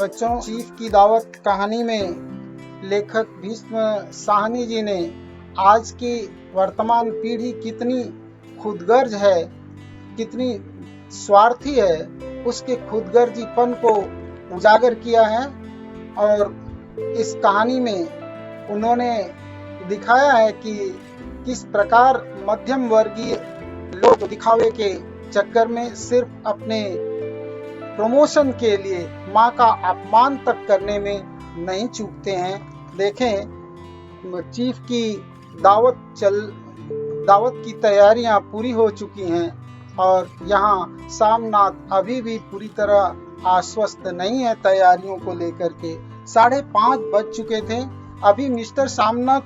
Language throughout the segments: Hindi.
बच्चों, चीफ की दावत कहानी में लेखक भीष्म साहनी जी ने आज की वर्तमान पीढ़ी कितनी खुदगर्ज है, कितनी स्वार्थी है, उसके खुदगर्जीपन को उजागर किया है। और इस कहानी में उन्होंने दिखाया है कि किस प्रकार मध्यम वर्गीय लोग दिखावे के चक्कर में सिर्फ अपने प्रमोशन के लिए माँ का अपमान तक करने में नहीं चूकते हैं। देखें, चीफ की दावत की तैयारियां पूरी हो चुकी हैं और यहाँ सामनाथ अभी भी पूरी तरह आश्वस्त नहीं है तैयारियों को लेकर के। 5:30 बज चुके थे, अभी मिस्टर सामनाथ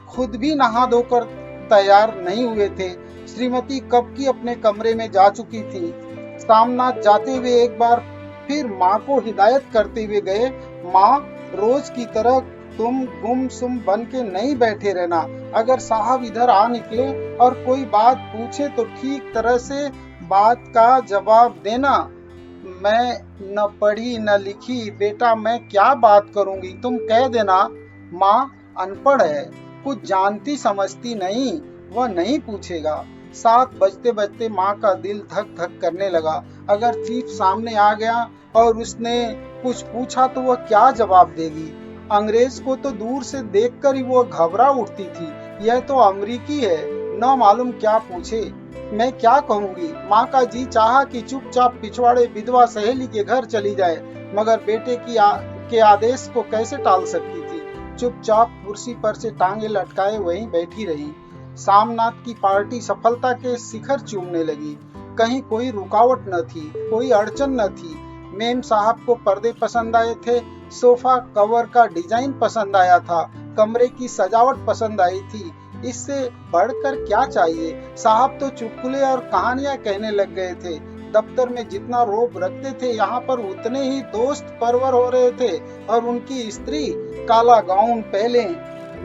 खुद भी नहा धोकर तैयार नहीं हुए थे। श्रीमती कब की अपने कमरे में जा चुकी थी। सामनाथ जाते हुए एक बार फिर माँ को हिदायत करते हुए गए, माँ, रोज की तरह तुम गुमसुम बन के नहीं बैठे रहना। अगर साहब इधर आ निकले और कोई बात पूछे तो ठीक तरह से बात का जवाब देना। मैं न पढ़ी न लिखी बेटा, मैं क्या बात करूंगी, तुम कह देना। माँ अनपढ़ है, कुछ जानती समझती नहीं, वह नहीं पूछेगा। 7 बजते बजते माँ का दिल धक धक करने लगा। अगर चीफ सामने आ गया और उसने कुछ पूछा तो वह क्या जवाब देगी। अंग्रेज को तो दूर से देखकर ही वो घबरा उठती थी। यह तो अमरीकी है, न मालूम क्या पूछे। मैं क्या कहूँगी। माँ का जी चाहा कि चुपचाप पिछवाड़े विधवा सहेली के घर चली जाए, मगर बेटे के आदेश को कैसे टाल सकती थी। चुपचाप कुर्सी पर से टांगे लटकाए वहीं बैठी रही। सामनाथ की पार्टी सफलता के शिखर चूमने लगी। कहीं कोई रुकावट न थी, कोई अड़चन न थी। मेम साहब को पर्दे पसंद आए थे, सोफा कवर का डिजाइन पसंद आया था, कमरे की सजावट पसंद आई थी। इससे बढ़कर क्या चाहिए। साहब तो चुटकुले और कहानियां कहने लग गए थे। दफ्तर में जितना रोब रखते थे, यहाँ पर उतने ही दोस्त परवर हो रहे थे। और उनकी स्त्री काला गाउन पहले,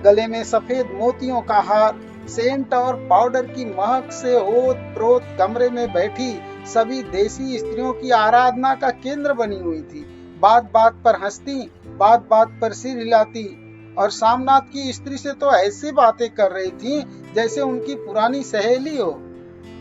गले में सफेद मोतियों का हार, सेंट और पाउडर की महक से ओत प्रोत कमरे में बैठी सभी देसी स्त्रियों की आराधना का केंद्र बनी हुई थी। बात बात पर हंसती, बात बात पर सिर हिलाती और सामनाथ की स्त्री से तो ऐसी बातें कर रही थी जैसे उनकी पुरानी सहेली हो।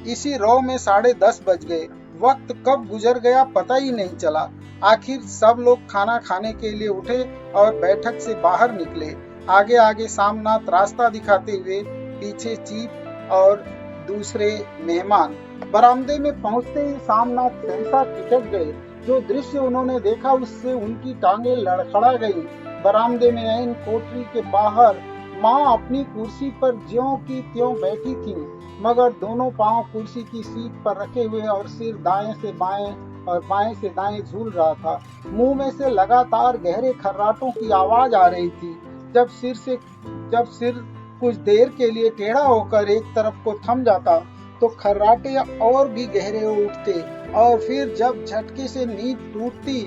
इसी रौ में 10:30 बज गए। वक्त कब गुजर गया पता ही नहीं चला। आखिर सब लोग खाना खाने के लिए उठे और बैठक से बाहर निकले। आगे आगे सामनाथ रास्ता दिखाते हुए, पीछे चीफ और दूसरे मेहमान। बरामदे में पहुंचते ही सामनाथ सहसा टिक गए। जो दृश्य उन्होंने देखा उससे उनकी टांगे लड़खड़ा गई। बरामदे में ऐन कोठरी के बाहर माँ अपनी कुर्सी पर ज्यों की त्यों बैठी थी, मगर दोनों पांव कुर्सी की सीट पर रखे हुए और सिर दाएं से बाएं और बाएं से दाएं झूल रहा था। मुंह में से लगातार गहरे खर्राटों की आवाज आ रही थी। जब सिर कुछ देर के लिए टेढ़ा होकर एक तरफ को थम जाता तो खर्राटे और भी गहरे हो उठते और फिर जब झटके से नींद टूटती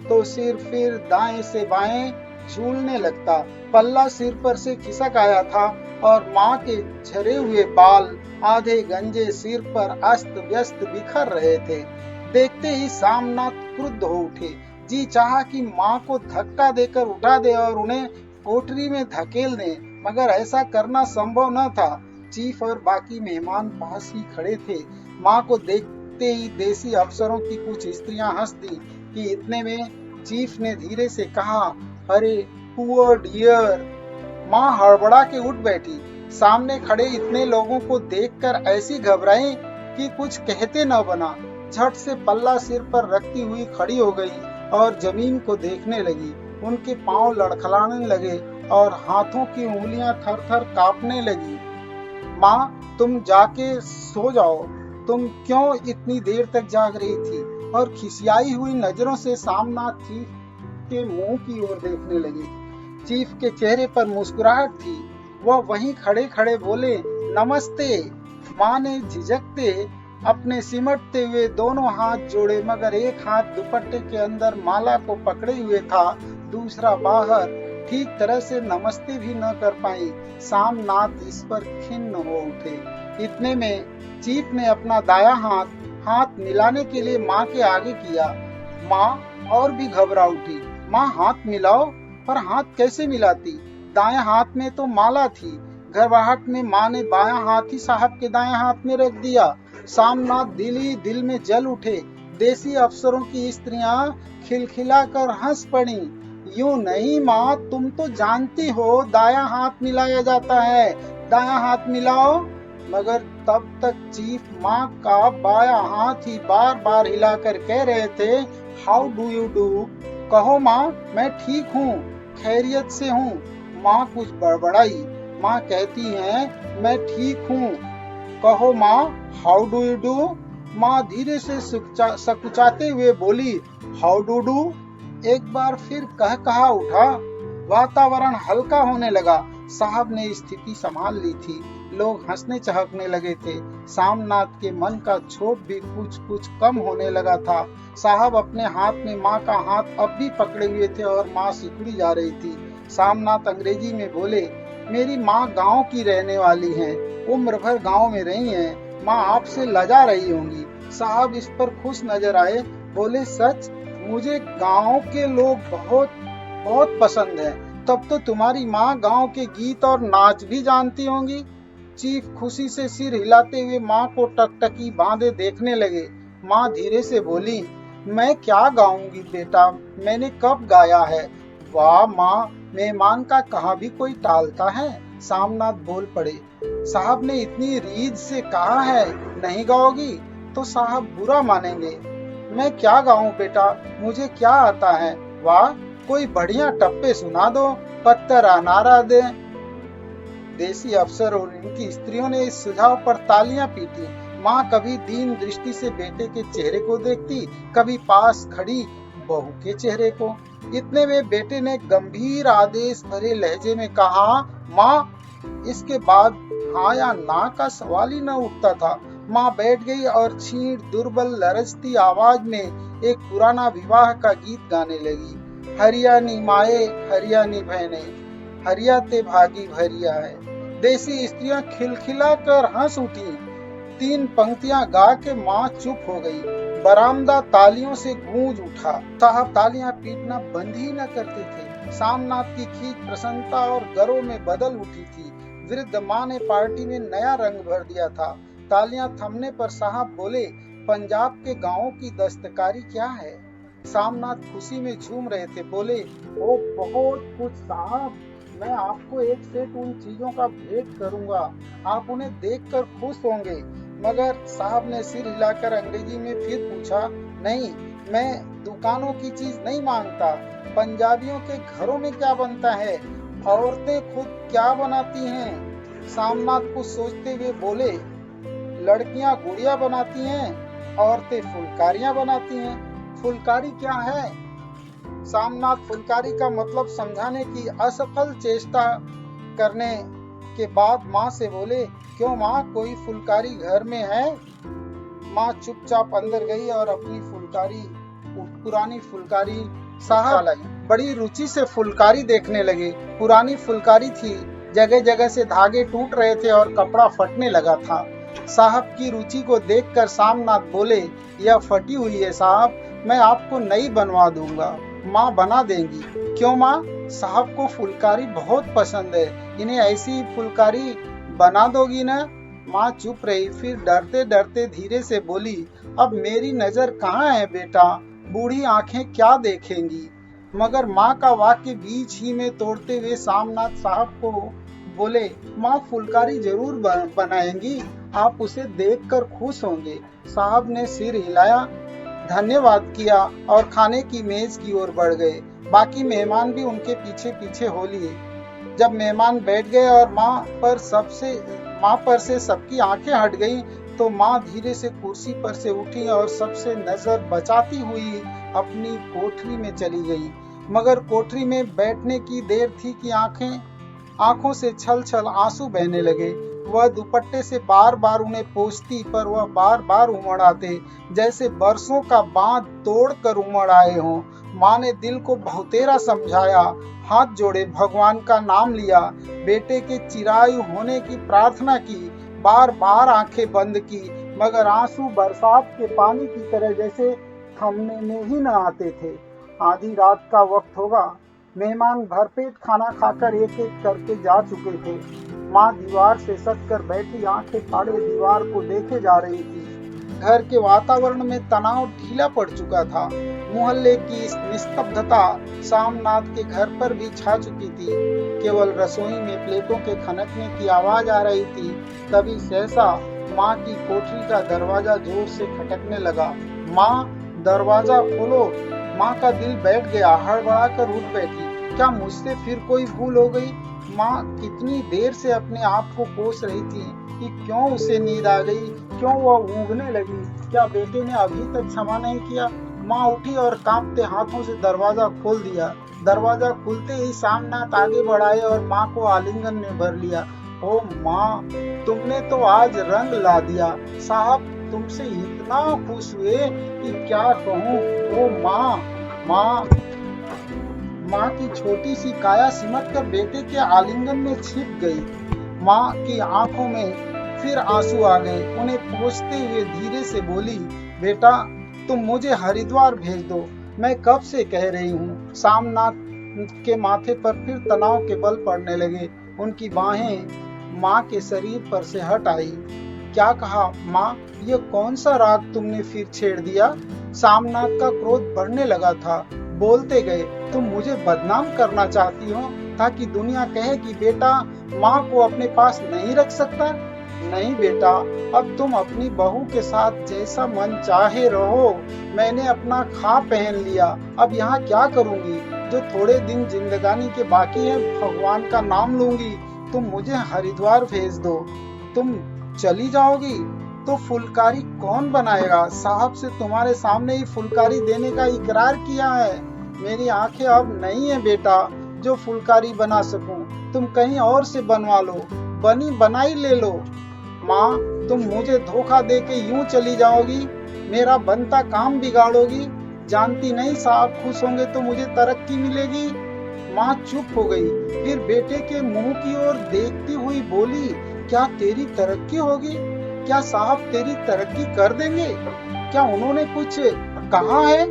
तो सिर फिर दाएं से बाएं झूलने लगता। पल्ला सिर पर से खिसक आया था और माँ के झरे हुए बाल आधे गंजे सिर पर अस्त व्यस्त बिखर रहे थे। देखते ही सामनाथ क्रुद्ध हो उठे। जी चाहा कि माँ को धक्का देकर उठा दे और उन्हें कोठरी में धकेल दे, मगर ऐसा करना संभव न था। चीफ और बाकी मेहमान पास ही खड़े थे। माँ को देखते ही देसी अफसरों की कुछ स्त्रियां हंस दी कि इतने में चीफ ने धीरे से कहा, अरे पुअर डियर। माँ हड़बड़ा के उठ बैठी। सामने खड़े इतने लोगों को देखकर ऐसी घबराई कि कुछ कहते न बना। झट से पल्ला सिर पर रखती हुई खड़ी हो गई और जमीन को देखने लगी। उनके पांव लड़खड़ाने लगे और हाथों की उंगलियां थर थर कांपने लगी। माँ, तुम जाके सो जाओ। तुम क्यों इतनी देर तक जाग रही थी। और खिसियाई हुई नजरों से सामनाथ चीफ के मुंह की ओर देखने लगी। चीफ के चेहरे पर मुस्कुराहट थी। वह वहीं खड़े खड़े बोले, नमस्ते। माँ ने झिझकते अपने सिमटते हुए दोनों हाथ जोड़े, मगर एक हाथ दुपट्टे के अंदर माला को पकड़े हुए था, दूसरा बाहर। ठीक तरह से नमस्ते भी न कर पाई। सामनाथ इस पर खिन्न हो उठे। इतने में चीफ ने अपना दाया हाथ मिलाने के लिए माँ के आगे किया। माँ और भी घबरा उठी। माँ हाथ मिलाओ, पर हाथ कैसे मिलाती? दाएं हाथ में तो माला थी। घबराहट में माँ ने बायां हाथ ही साहब के दाएं हाथ में रख दिया। सामनाथ दिल ही दिल में जल उठे। देसी अफसरों की स्त्रियां खिलखिलाकर हंस पड़ी। यूं नहीं माँ, तुम तो जानती हो दायां हाथ मिलाया जाता है, दायां हाथ मिलाओ। मगर तब तक चीफ माँ का बायां हाथ ही बार बार हिलाकर कह रहे थे, हाउ डू यू डू? कहो माँ, मैं ठीक हूँ, खैरियत से हूँ। माँ कुछ बड़बड़ाई। माँ कहती हैं, मैं ठीक हूँ, कहो माँ, हाउ डू यू डू? माँ धीरे से सकुचाते हुए बोली, हाउ डू डू? एक बार फिर कह कहा उठा। वातावरण हल्का होने लगा। साहब ने स्थिति संभाल ली थी। लोग हंसने चहकने लगे थे। सामनाथ के मन का क्षोभ भी कुछ कुछ कम होने लगा था। साहब अपने हाथ में माँ का हाथ अब भी पकड़े हुए थे और माँ सिकुड़ी जा रही थी। सामनाथ अंग्रेजी में बोले, मेरी माँ गांव की रहने वाली हैं, उम्र भर गांव में रही हैं, माँ आपसे लजा रही होंगी। साहब इस पर खुश नजर आए। बोले, सच? मुझे गांव के लोग बहुत बहुत पसंद हैं। तब तो तुम्हारी माँ गांव के गीत और नाच भी जानती होंगी। चीफ खुशी से सिर हिलाते हुए माँ को टकटकी बांधे देखने लगे। माँ धीरे से बोली, मैं क्या गाऊंगी बेटा, मैंने कब गाया है? वाह माँ, मेहमान का कहा भी कोई टालता है? सामनाथ बोल पड़े। साहब ने इतनी रीझ से कहा है, नहीं गाओगी तो साहब बुरा मानेंगे। मैं क्या गाऊं बेटा, मुझे क्या आता है? वाह, कोई बढ़िया टप्पे सुना दो, पत्तर अनारा दे। देसी अफसर और इनकी स्त्रियों ने इस सुझाव पर तालियां पीटी। माँ कभी दीन दृष्टि से बेटे के चेहरे को देखती, कभी पास खड़ी बहू के चेहरे को। इतने में बेटे ने गंभीर आदेश भरे लहजे में कहा, माँ। इसके बाद हाँ या ना का सवाल ही न उठता था। माँ बैठ गई और क्षीण दुर्बल लरजती आवाज में एक पुराना विवाह का गीत गाने लगी। हरियाणी माए, हरियाणी बहने, हरिया ते भागी भरिया है। देसी स्त्रियां खिलखिला कर हंस उठी। 3 पंक्तियां गा के माँ चुप हो गई। बरामदा तालियों से गूंज उठा। साहब तालियां पीटना बंद ही न करते थे। सामनाथ की खींच प्रसन्नता और गर्व में बदल उठी थी। वृद्ध माँ ने पार्टी में नया रंग भर दिया था। तालियां थमने पर साहब बोले, पंजाब के गांवों की दस्तकारी क्या है? सामनाथ खुशी में झूम रहे थे। बोले, ओ बहुत कुछ साहब, मैं आपको एक सेट उन चीजों का भेंट करूंगा, आप उन्हें देखकर खुश होंगे। मगर साहब ने सिर हिलाकर अंग्रेजी में फिर पूछा, नहीं, मैं दुकानों की चीज नहीं मांगता। पंजाबियों के घरों में क्या बनता है? औरतें खुद क्या बनाती हैं? सामनाथ कुछ सोचते हुए बोले, लड़कियां गुड़िया बनाती हैं, औरतें फुलकारियां बनाती हैं। फुलकारी क्या है? सामनाथ फुलकारी का मतलब समझाने की असफल चेष्टा करने के बाद माँ से बोले, क्यों माँ, कोई फुलकारी घर में है? माँ चुपचाप अंदर गई और अपनी पुरानी फुलकारी साहब बड़ी रुचि से फुलकारी देखने लगे। पुरानी फुलकारी थी, जगह जगह से धागे टूट रहे थे और कपड़ा फटने लगा था। साहब की रुचि को देखकर सामनाथ बोले, यह फटी हुई है साहब, मैं आपको नई बनवा दूंगा। माँ बना देंगी। क्यों माँ, साहब को फुलकारी बहुत पसंद है, इन्हें ऐसी फुलकारी बना दोगी ना? माँ चुप रही, फिर डरते डरते धीरे से बोली, अब मेरी नजर कहाँ है बेटा, बूढ़ी आंखें क्या देखेंगी? मगर माँ का वाक्य बीच ही में तोड़ते हुए सामनाथ साहब को बोले, माँ फुलकारी जरूर बनाएंगी, आप उसे देखकर खुश होंगे। साहब ने सिर हिलाया, धन्यवाद किया और खाने की मेज की ओर बढ़ गए। बाकी मेहमान भी उनके पीछे पीछे हो लिए। जब मेहमान बैठ गए और माँ पर से सबकी आंखें हट गईं, तो माँ धीरे से कुर्सी पर से उठी और सबसे नजर बचाती हुई अपनी कोठरी में चली गई। मगर कोठरी में बैठने की देर थी कि आंखों से छल छल आंसू बहने लगे। वह दुपट्टे से बार बार उन्हें पोंछती, पर वह बार बार उमड़ आते, जैसे बरसों का बांध तोड़ कर उमड़ आए हों। माँ ने दिल को बहुतेरा समझाया, हाथ जोड़े भगवान का नाम लिया, बेटे के चिरायु होने की प्रार्थना की, बार बार आंखें बंद की, मगर आंसू बरसात के पानी की तरह जैसे थमने में ही न आते थे। आधी रात का वक्त होगा। मेहमान भरपेट खाना खाकर एक एक करके जा चुके थे। माँ दीवार से सट कर बैठी आंखें फाड़े दीवार को देखे जा रही थी। घर के वातावरण में तनाव ढीला पड़ चुका था। मोहल्ले की इस निस्तब्धता सामनाथ के घर पर भी छा चुकी थी। केवल रसोई में प्लेटों के खनकने की आवाज आ रही थी। तभी सहसा माँ की कोठरी का दरवाजा जोर से खटकने लगा। माँ, दरवाजा खोलो। माँ का दिल बैठ गया। हड़बड़ाकर उठ बैठी। क्या मुझसे फिर कोई भूल हो गई? माँ कितनी देर से अपने आप को कोस रही थी कि क्यों उसे नींद आ गई, क्यों वह ऊँघने लगी। क्या बेटे ने अभी तक क्षमा नहीं किया? माँ उठी और कांपते हाथों से दरवाजा खोल दिया। दरवाजा खुलते ही सामनाथ आगे बढ़ाए और माँ को आलिंगन में भर लिया। ओ माँ, तुमने तो आज रंग ला दिया। साहब तुमसे इतना खुश हुए कि क्या कहूँ। ओ माँ, माँ। माँ की छोटी सी काया सिमट कर बेटे के आलिंगन में छिप गई। माँ की आंखों में फिर आंसू आ गए। उन्हें पोंछते हुए धीरे से बोली, बेटा तुम मुझे हरिद्वार भेज दो, मैं कब से कह रही हूँ। सामनाथ के माथे पर फिर तनाव के बल पड़ने लगे। उनकी बाहें माँ के शरीर पर से हट आई। क्या कहा माँ? ये कौन सा राग तुमने फिर छेड़ दिया? सामनाथ का क्रोध बढ़ने लगा था। बोलते गए, तुम मुझे बदनाम करना चाहती हो ताकि दुनिया कहे कि बेटा माँ को अपने पास नहीं रख सकता? नहीं बेटा, अब तुम अपनी बहू के साथ जैसा मन चाहे रहो। मैंने अपना खा पहन लिया, अब यहाँ क्या करूँगी? जो थोड़े दिन जिंदगानी के बाकी हैं भगवान का नाम लूंगी। तुम मुझे हरिद्वार भेज दो। तुम चली जाओगी तो फुलकारी कौन बनाएगा? साहब से तुम्हारे सामने ही फुलकारी देने का इकरार किया है। मेरी आंखें अब नहीं है बेटा जो फुलकारी बना सकूं। तुम कहीं और से बनवा लो, बनी बनाई ले लो। माँ, तुम मुझे धोखा देके यूं चली जाओगी, मेरा बनता काम बिगाड़ोगी। जानती नहीं साहब खुश होंगे तो मुझे तरक्की मिलेगी। माँ चुप हो गई, फिर बेटे के मुंह की ओर देखती हुई बोली, क्या तेरी तरक्की होगी? क्या साहब तेरी तरक्की कर देंगे? क्या उन्होंने कुछ कहा है?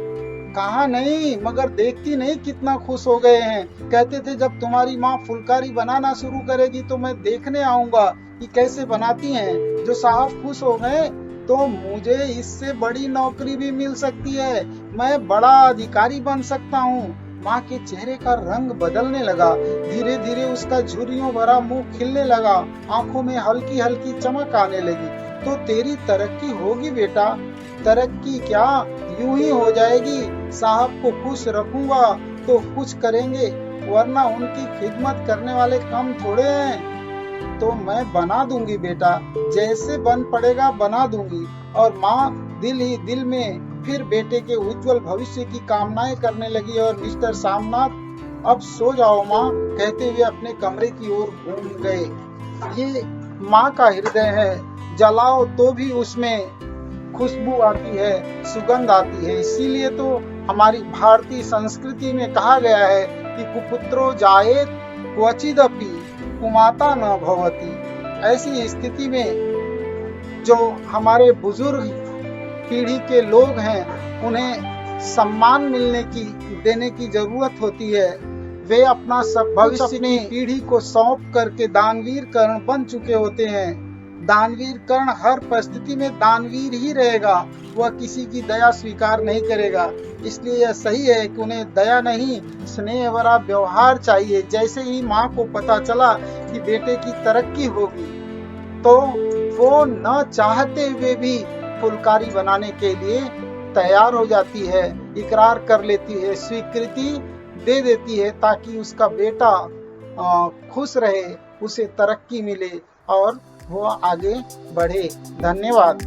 कहा नहीं, मगर देखती नहीं कितना खुश हो गए हैं। कहते थे जब तुम्हारी माँ फुलकारी बनाना शुरू करेगी तो मैं देखने आऊंगा कि कैसे बनाती हैं। जो साहब खुश हो गए तो मुझे इससे बड़ी नौकरी भी मिल सकती है। मैं बड़ा अधिकारी बन सकता हूँ। माँ के चेहरे का रंग बदलने लगा। धीरे धीरे उसका झुर्रियों भरा मुंह खिलने लगा। आंखों में हल्की हल्की चमक आने लगी। तो तेरी तरक्की होगी बेटा। तरक्की क्या, यूं ही हो जाएगी। साहब को खुश रखूंगा तो कुछ करेंगे, वरना उनकी खिदमत करने वाले कम थोड़े हैं। तो मैं बना दूंगी बेटा, जैसे बन पड़ेगा बना दूंगी। और माँ दिल ही दिल में फिर बेटे के उज्जवल भविष्य की कामनाएं करने लगी। और मिस्टर सामनाथ, अब सो जाओ माँ, कहते हुए अपने कमरे की ओर घूम गए। ये माँ का हृदय है, जलाओ तो भी उसमें खुशबू आती है, सुगंध आती है। इसीलिए तो हमारी भारतीय संस्कृति में कहा गया है कि कुपुत्रो जायेत क्वचिदपि कुमाता न भवति। ऐसी स्थिति में जो हमारे बुजुर्ग पीढ़ी के लोग हैं उन्हें सम्मान देने की जरूरत होती है। वे अपना सब भविष्य अपनी पीढ़ी को सौंप करके दानवीर कर्ण बन चुके होते हैं। दानवीर कर्ण हर परिस्थिति में दानवीर ही रहेगा, वह किसी की दया स्वीकार नहीं करेगा। इसलिए यह सही है कि उन्हें दया नहीं, स्नेह भरा व्यवहार चाहिए। जैसे ही माँ को पता चला कि बेटे की तरक्की होगी तो वो न चाहते हुए भी फुलकारी बनाने के लिए तैयार हो जाती है, इकरार कर लेती है, स्वीकृति दे देती है ताकि उसका बेटा खुश रहे, उसे तरक्की मिले और वो आगे बढ़े। धन्यवाद।